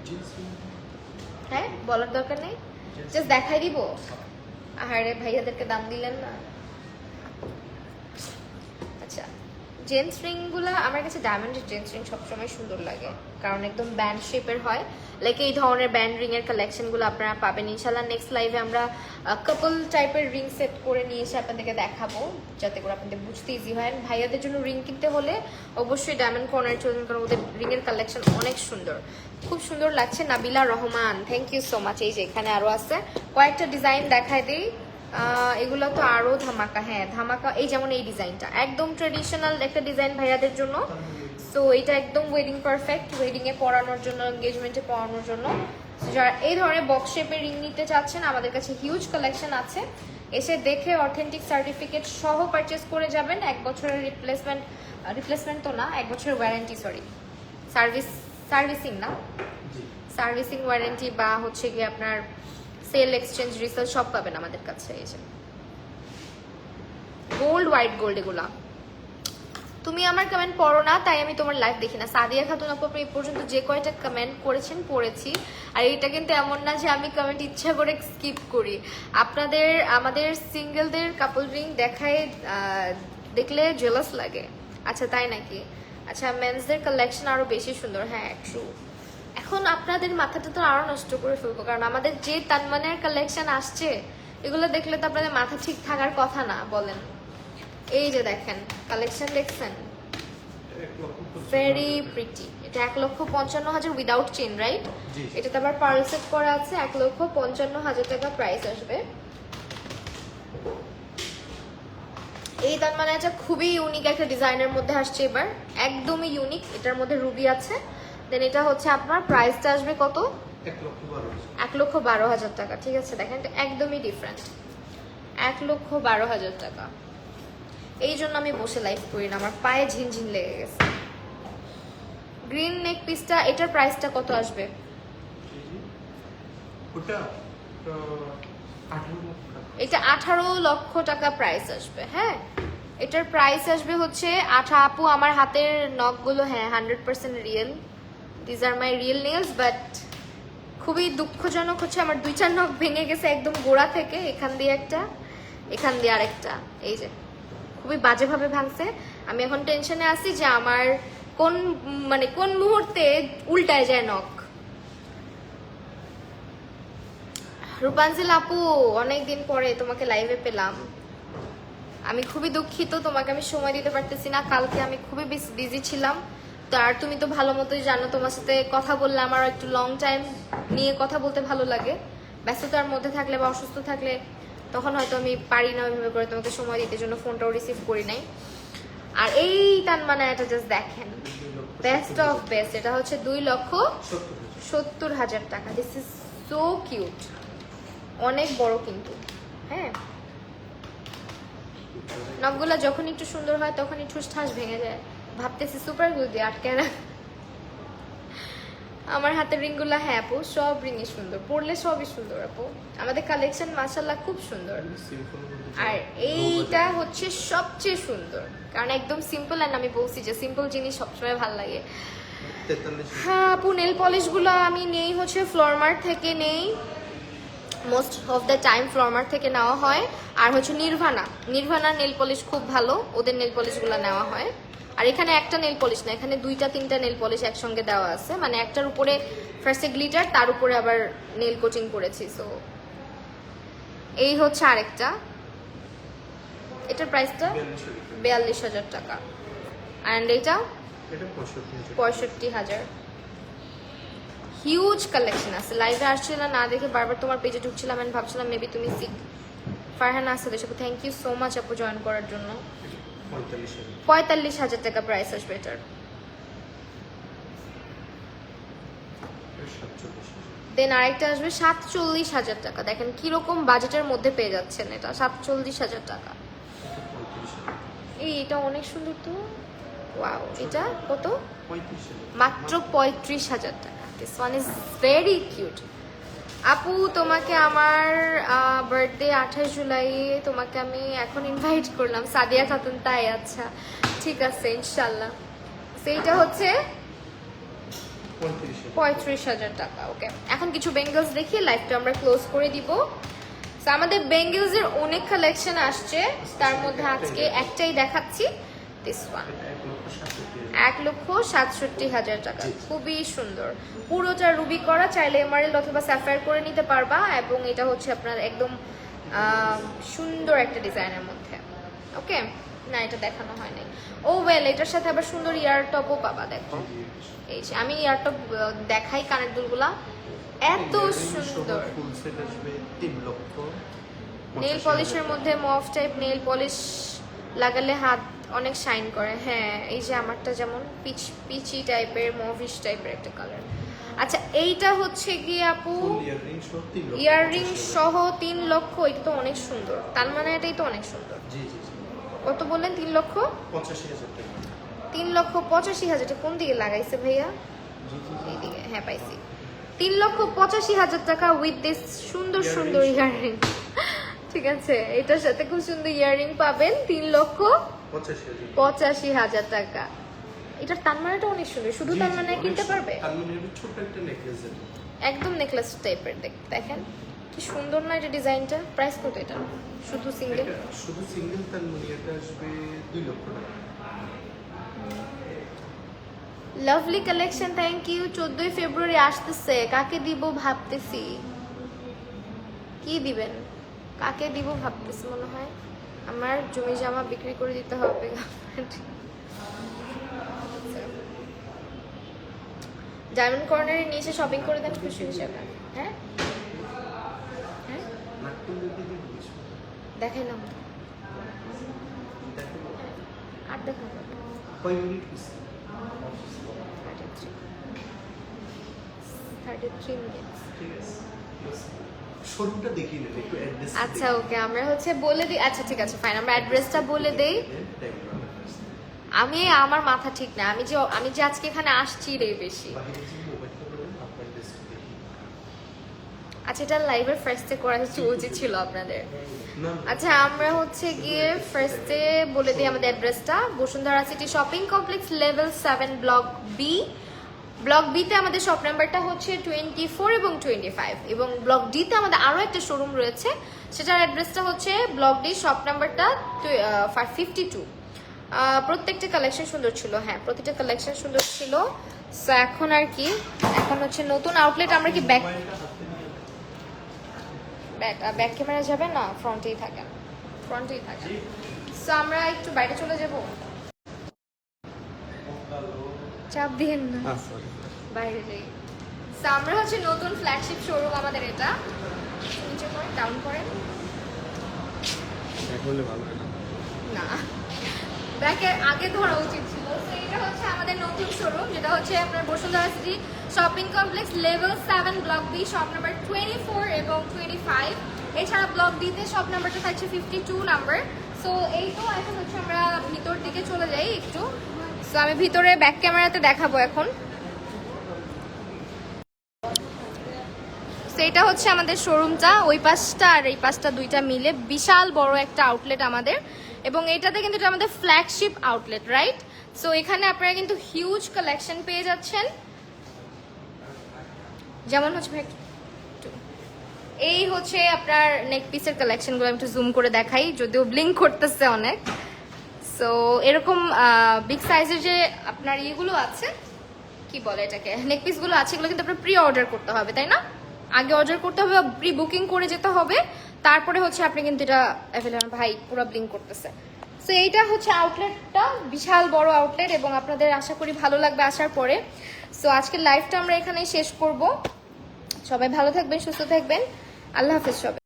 S2: জি জি।
S1: হ্যাঁ, বলার দরকার নেই, জাস্ট দেখাই দিব। আরে ভাইয়াদেরকে দাম দিলেন না। আচ্ছা, জেন্টস রিংগুলো আমার কাছে ডায়মন্ডের জেন্টস রিং সবসময় সুন্দর লাগে, কারণ একদম ব্যান্ড শেপের হয়। লাইক এই ধরনের ব্যান্ড রিং এর কালেকশনগুলো আপনারা পাবেন ইনশাল্লাহ। নেক্সট লাইভে আমরা কাপল টাইপের রিং সেট করে নিয়ে এসে আপনাদেরকে দেখাবো, যাতে করে আপনাদের বুঝতে ইজি হয়। ভাইয়াদের জন্য রিং কিনতে হলে অবশ্যই ডায়মন্ড কর্নার চলুন, কারণ ওদের রিং এর কালেকশন অনেক সুন্দর, খুব সুন্দর লাগছে। Nabila Rahman, thank you so much. এই যে এখানে আরো আছে কয়েকটা ডিজাইন, দেখায় দিই। এগুলো তো আরো ধামাকা। হ্যাঁ, ধামাকা। এই যেমন এই ডিজাইনটা একদম ট্রেডিশনাল একটা ডিজাইন ভাইয়াদের জন্য। সো এটা একদম ওয়েডিং পারফেক্ট, ওয়েডিং এ পরানোর জন্য, এনগেজমেন্টে পরানোর জন্য। যারা এই ধরনের বক্স শেপের রিং নিতে চাচ্ছেন, আমাদের কাছে হিউজ কালেকশন আছে। এসে দেখে অথেন্টিক সার্টিফিকেট সহ পারচেস করে যাবেন। 1 বছরের রিপ্লেসমেন্ট তো না, 1 বছরের ওয়ারেন্টি, সরি সার্ভিসিং না, সার্ভিসিং ওয়ারেন্টি বা হচ্ছে গিয়ে আপনার সেল, এক্সচেঞ্জ, রিসেল সব পাবেন আমাদের কাছে। এই যে গোল্ড, হোয়াইট গোল্ড এগুলা। তুমি আমার কমেন্ট পড়ো না, তাই আমি তোমার লাইভ দেখি না। সাদিয়া খাতুন আপু, আপনি এই পর্যন্ত যে কয়টা কমেন্ট করেছেন পড়েছি। আর এটা কিন্তু এমন না যে আমি কমেন্ট ইচ্ছা করে স্কিপ করি। আপনাদের আমাদের সিঙ্গেলদের কাপল রিং দেখায় দেখলে জেলাস লাগে। আচ্ছা, তাই নাকি? আচ্ছা, মেন্সদের কালেকশন আরো বেশি সুন্দর। হ্যাঁ, ট্রু। এখন আপনাদের মাথাটা তো আরো নষ্ট করে ফেলবো, কারণ আমাদের যে তানমানের কালেকশন আসছে এগুলো দেখলে তো আপনাদের মাথা ঠিক থাকার কথা না, বলেন? এই যে দেখেন কালেকশন, দেখছেন? Very pretty. এটা 1,55,000 উইদাউট চেন, রাইট? এটাতে আবার পার্ল সেট করা আছে। 1,55,000 টাকা প্রাইস আসবে। এই তার মানে এটা খুবই ইউনিক একটা ডিজাইনের মধ্যে আসছে এবার, একদমই ইউনিক। এটার মধ্যে রুবি আছে। দেন এটা হচ্ছে আপনার প্রাইসটা আসবে কত? 1,12,000 টাকা। ঠিক আছে, দেখেন এটা একদমই ডিফারেন্ট। 1,12,000 টাকা। এই জন্য আমি বসে লাইভ করি না, আমার পায়ে ঝিনঝিন লেগে গেছে। গ্রিন নেক পিসটা, এটার প্রাইসটা কত আসবে? এটা 18 লক্ষ টাকা প্রাইস আসবে। হ্যাঁ, এটার প্রাইস আসবে হচ্ছে আপু আমার হাতের নখগুলো, হ্যাঁ 100% real, these are my real nails. But খুবই দুঃখজনক হচ্ছে আমার 2-4 নখ ভেঙে গেছে একদম গোড়া থেকে, এখান দিয়ে একটা, এখান দিয়ে আরেকটা। এই যে খুবই বাজেভাবে ভাঙছে। আমি এখন টেনশনে আছি যে আমার কোন মুহূর্তে উল্টায় যায় নখ। রূপাঞ্জল আপু, অনেকদিন পরে তোমাকে লাইভে পেলাম, আমি খুবই দুঃখিত, তোমাকে আমি সময় দিতে পারতেছি না। কালকে আমি খুবই বিজি ছিলাম। তো আর তুমি তো ভালো মতোই জানো, তোমার সাথে কথা বললে আমার একটু লং টাইম নিয়ে কথা বলতে ভালো লাগে। ব্যস্ততার মধ্যে থাকলে বা অসুস্থ থাকলে তখন হয়তো আমি পারি না ওইভাবে করে তোমাকে সময় দিতে, জন্য ফোনটাও রিসিভ করি নাই। আর এই টান মানে এটা জাস্ট দেখেন, বেস্ট অফ বেস্ট, এটা হচ্ছে 2,70,000
S2: 70,000
S1: টাকা। দিস ইজ সো কিউট, অনেক বড় কিন্তু। হ্যাঁ, নখগুলা যখন একটু সুন্দর হয় তখনই ঠুস ঠাস ভেঙে যায়। ভাবতেছি সুপার গ্লু দিয়ে আটকে না। আমার হাতের রিংগুলা, হ্যাঁ আপু সব রিংই সুন্দর, পরলে সবই সুন্দর আপু। আমাদের কালেকশন মাশাআল্লাহ খুব সুন্দর। আর এইটা হচ্ছে সবচেয়ে সুন্দর, কারণ একদম সিম্পল। আর আমি বলছি যে সিম্পল জিনিস সবসময় ভালো লাগে।
S2: 43
S1: হ্যাঁ আপু, নেল পলিশগুলো আমি নেই হচ্ছে ফ্লোরমার্ট থেকে নেই, মোস্ট অফ দ্য টাইম ফ্লোরমার্ট থেকে নেওয়া হয়। আর হচ্ছে নির্ভানা নেল পলিশ খুব ভালো, ওদের নেল পলিশগুলো নেওয়া হয়। আর এখানে একটা নেল পলিশ না, এখানে 2-3টা নেল পলিশ একসঙ্গে দেওয়া আছে, মানে একটার উপরে ফার্স্টে গ্লিটার, তার উপরে আবার নেল কোটিং করেছি। সো এই হচ্ছে আরেকটা, এটার প্রাইসটা 42,000 টাকা। অ্যান্ড এটা
S2: এটা 65,000
S1: 65,000। হিউজ কালেকশন আছে। লাইভে আসছিল না দেখে বারবার তোমার পেজে ঢুকছিলাম এন্ড ভাবছিলাম মেবি তুমি সিক। ফারহানা আসাদ এসব, থ্যাংক ইউ সো মাচ আপু জয়েন করার জন্য।
S2: 45,000
S1: 45,000 টাকা প্রাইস আসবে এটার।
S2: 47,000
S1: দেন আরেকটা আসবে 47,000 টাকা। দেখেন কিরকম বাজেটের মধ্যে পেয়ে যাচ্ছেন এটা, 47,000 টাকা। এটা অনেক সুন্দর তো, ওয়াও। এটা কত?
S2: 35,000
S1: মাত্র 35,000 টাকা। This one is very cute. আপু তোমাকে আমার বার্থডে 28 জুলাই, তোমাকে আমি এখন ইনভাইট করলাম। সাদিয়া খাতুন, তাই? আচ্ছা ঠিক আছে ইনশাল্লাহ। সেইটা হচ্ছে 35,000 টাকা। ওকে, এখন কিছু বেঙ্গলস দেখি, লাইভটা আমরা ক্লোজ করে দিব। So, আমাদের বেঙ্গলস এর অনেক কালেকশন আসছে, তার মধ্যে আজকে একটাই দেখাচ্ছি, দিস ওয়ান। 1,67,000 টাকা, খুবই সুন্দর। পুরোটা রুবি করা, চাইলে এমারেল্ড অথবা স্যাফায়ার করে নিতে পারবা। এবং এটা হচ্ছে আপনার একদম সুন্দর একটা ডিজাইনের মধ্যে। ওকে, না এটা দেখানো হয় নাই। ও ওয়েল, এটার সাথে আবার সুন্দর ইয়ার টপও পাবা। দেখো এই যে আমি ইয়ার টপ দেখাই, কানের দুলগুলা এত সুন্দর।
S2: ফুল সেট আসবে 3 লক্ষ।
S1: নেল পলিশের মধ্যে মফ টাইপ নেল পলিশ লাগালে হাত অনেক শাইন করে। হ্যাঁ, এই যে আমারটা যেমন পিচি টাইপের, মভিশ টাইপের একটা কালার। আচ্ছা, এইটা হচ্ছে গিয়ে আপু ইয়াররিং সহ 3 লক্ষ। এটা তো অনেক সুন্দর, তার মানে এটাই তো অনেক সুন্দর।
S2: জি জি জি।
S1: কত বললেন? 3 লক্ষ
S2: 85,000 টাকা।
S1: 3,85,000 টাকা। কোন দিকে লাগাইছে ভাইয়া?
S2: জি জি জি।
S1: এইদিকে, হ্যাঁ পাইছি। 3,85,000 টাকা উইথ দিস সুন্দর সুন্দর ইয়াররিং। ঠিক আছে, এটার সাথে খুব সুন্দর ইয়াররিং পাবেন। 3,85,000 টাকা। এটার তানমানাটা অনেক সুন্দর, শুধু তানমানা কিনতে পারবে।
S2: তানমানের ছোট একটা নেকলেস আছে,
S1: একদম নেকলেস টাইপের। দেখেন কি সুন্দর না এটা ডিজাইনটা। প্রাইস কত এটা? শুধু সিঙ্গেল?
S2: এটা শুধু সিঙ্গেল তানমানি, এটা আসবে 2 লক্ষ টাকা।
S1: Lovely collection, thank you. 14 February আসতেছে, কাকে দিব ভাবতেছি। কি দিবেন? কাকে দিব ভাবতেছি। মনে হয় আমার জমি জামা বিক্রি করে দিতে হবে। ডায়মন্ড কর্নারে নিয়ে এসে শপিং করে দেন খুশি হিসেবে। হ্যাঁ হ্যাঁ,
S2: নাটকন যদি দিস
S1: দেখাইলাম তো।
S2: দেখো
S1: আর দেখাবো।
S2: কয় মিনিট হইছে?
S1: 33 মিনিটস।
S2: ঠিক আছে, শোরুমটা দেখিয়ে নেন একটু, অ্যাড্রেস।
S1: আচ্ছা ওকে, আমরা হচ্ছে বলে দিই। আচ্ছা ঠিক আছে ফাইন, আমরা অ্যাড্রেসটা বলে দেই। আমি আমার মাথা ঠিক না, আমি যে আজকে এখানে আসছি রে বেশি। আচ্ছা, এটা লাইভের ফার্স্টে করা উচিত ছিল আপনাদের। আচ্ছা, আমরা হচ্ছে গিয়ে ফার্স্টে বলে দিই আমাদের অ্যাড্রেসটা। Bashundhara city shopping complex, level 7, block B. Block বিতে আমাদের শপ নাম্বারটা হচ্ছে 24 এবং 25, এবং ব্লক ডিতে আমাদের আরও একটা শোরুম রয়েছে, সেটার অ্যাড্রেসটা হচ্ছে ব্লক ডি, শপ নাম্বারটা 52। প্রত্যেকটা কালেকশন সুন্দর ছিল। হ্যাঁ, প্রতিটা কালেকশন সুন্দর ছিল। সো এখন আর কি, এখন হচ্ছে নতুন আউটলেট। আমরা কি ব্যাক ক্যামেরা যাবে না, ফ্রন্টেই থাকেন, ফ্রন্টেই থাকেন। সো আমরা একটু বাইরে চলে যাব, চাপ দিন না, বাইরে যাই। সো আমরা হচ্ছে নতুন ফ্ল্যাগশিপ শোরুম আমাদের এটা। নিচে করে ডাউন করেন
S2: বললে ভালো হয় না।
S1: না, ব্যাকে আগে ধরা উচিত ছিল। এটা হচ্ছে আমাদের নতুন শোরুম, যেটা হচ্ছে আপনার Bashundhara city shopping complex level 7 block B shop number 24 এবং 25। এছাড়া ব্লক বিতে শপ নাম্বারটা থাকছে 52 নাম্বার। সো এই তো এখন হচ্ছে আমরা ভিতর দিকে চলে যাই একটু। সো আমি ভিতরে ব্যাক ক্যামেরাতে দেখাবো এখন। সো এটা হচ্ছে আমাদের শোরুমটা, ওই পাশটা আর এই পাশটা দুইটা মিলে বিশাল বড় একটা আউটলেট আমাদের, এবং এটাতে কিন্তু এটা আমাদের ফ্ল্যাগশিপ আউটলেট, রাইট? সো এখানে আপনারা কিন্তু হিউজ কালেকশন পেয়ে যাচ্ছেন, যেমন হচ্ছে এই হচ্ছে আপনার নেক পিসের কালেকশনগুলো আমি একটু জুম করে দেখাই, যদিও ব্লিঙ্ক করতেছে অনেক। সো এরকম বিগ সাইজের যে আপনার ইয়েগুলো আছে, কি বলে এটাকে, নেক পিসগুলো আছে, এগুলো কিন্তু আপনার প্রি অর্ডার করতে হবে, তাই না? আগে অর্ডার করতে হবে বা প্রি বুকিং করে যেতে হবে, তারপরে হচ্ছে আপনি কিন্তু এটা অ্যাভেলেবল। ভাই পুরো ব্লিঙ্ক করতেছে। সো এইটা হচ্ছে আউটলেটটা, বিশাল বড় আউটলেট, এবং আপনাদের আশা করি ভালো লাগবে আসার পরে। সো আজকের লাইভটা আমরা এখানেই শেষ করব। সবাই ভালো থাকবেন, সুস্থ থাকবেন, আল্লাহ হাফেজ সবাই।